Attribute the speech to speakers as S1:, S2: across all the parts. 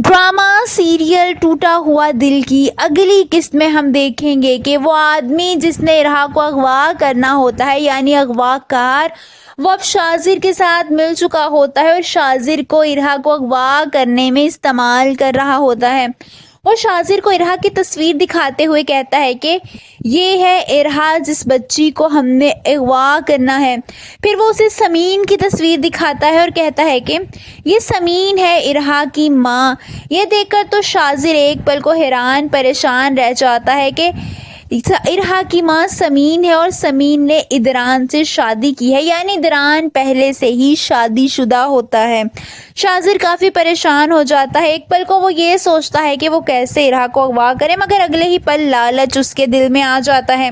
S1: Drama serial टूटा हुआ दिल की अगली किस्त में हम देखेंगे कि वो आदमी जिसने इरहा को अगवा करना होता है यानी अगवाकार वो अब शाजिर के साथ मिल चुका होता है और शाजिर को इरहा को अगवा करने में इस्तेमाल कर रहा होता है। वो शाजिर को इरहा की तस्वीर दिखाते हुए कहता है कि ये है इरहा जिस बच्ची को हमने अगवा करना है। फिर वो उसे समीन की तस्वीर दिखाता है और कहता है कि ये समीन है इरहा की माँ। ये देखकर तो शाजिर एक पल को हैरान परेशान रह जाता है कि इरहा की माँ समीन है और समीन ने इदरान से शादी की है यानी इदरान पहले से ही शादीशुदा होता है। शाजिर काफ़ी परेशान हो जाता है। एक पल को वो ये सोचता है कि वो कैसे इरहा को अगवा करे, मगर अगले ही पल लालच उसके दिल में आ जाता है।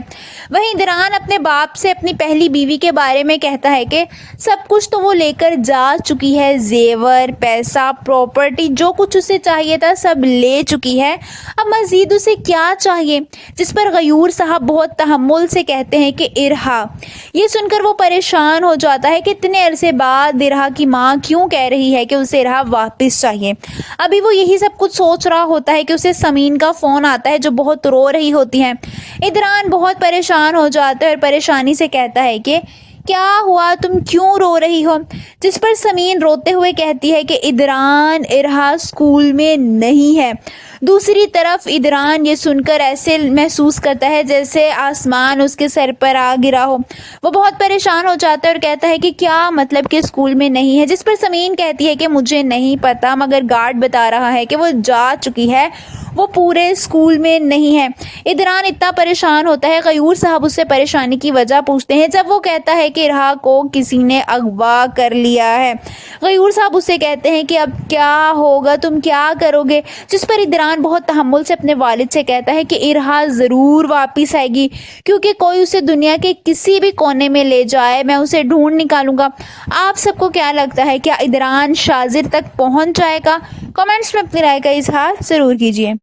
S1: वहीं इदरान अपने बाप से अपनी पहली बीवी के बारे में कहता है कि सब कुछ तो वो लेकर जा चुकी है, जेवर, पैसा, प्रॉपर्टी, जो कुछ उसे चाहिए था सब ले चुकी है, अब मज़ीद उसे क्या चाहिए। जिस पर गयूर साहब बहुत तहम्मुल से कहते हैं कि इरहा। ये सुनकर वो परेशान हो जाता है कि इतने अरसे बाद इरहा की माँ क्यों कह रही है कि उसे इरहा वापस चाहिए। अभी वो यही सब कुछ सोच रहा होता है कि उसे समीन का फ़ोन आता है जो बहुत रो रही होती है। इदरान बहुत परेशान हो जाता है और परेशानी से कहता है कि क्या हुआ, तुम क्यों रो रही हो। जिस पर समीन रोते हुए कहती है कि इदरान इरहा स्कूल में नहीं है। दूसरी तरफ इदरान ये सुनकर ऐसे महसूस करता है जैसे आसमान उसके सर पर आ गिरा हो। वो बहुत परेशान हो जाता है और कहता है कि क्या मतलब कि स्कूल में नहीं है। जिस पर समीन कहती है कि मुझे नहीं पता, मगर गार्ड बता रहा है कि वो जा चुकी है, वो पूरे स्कूल में नहीं है। इदरान इतना परेशान होता है। गयूर साहब उससे परेशानी की वजह पूछते हैं जब वो कहता है कि इरहा को किसी ने अगवा कर लिया है। गयूर साहब उससे कहते हैं कि अब क्या होगा, तुम क्या करोगे। जिस पर इदरान बहुत तहम्मुल से अपने वालिद से कहता है कि इरहा ज़रूर वापस आएगी, क्योंकि कोई उसे दुनिया के किसी भी कोने में ले जाए मैं उसे ढूंढ निकालूंगा। आप सबको क्या लगता है, क्या इदरान शाजिर तक पहुंच जाएगा? कमेंट्स में अपनी राय का इजहार ज़रूर कीजिए।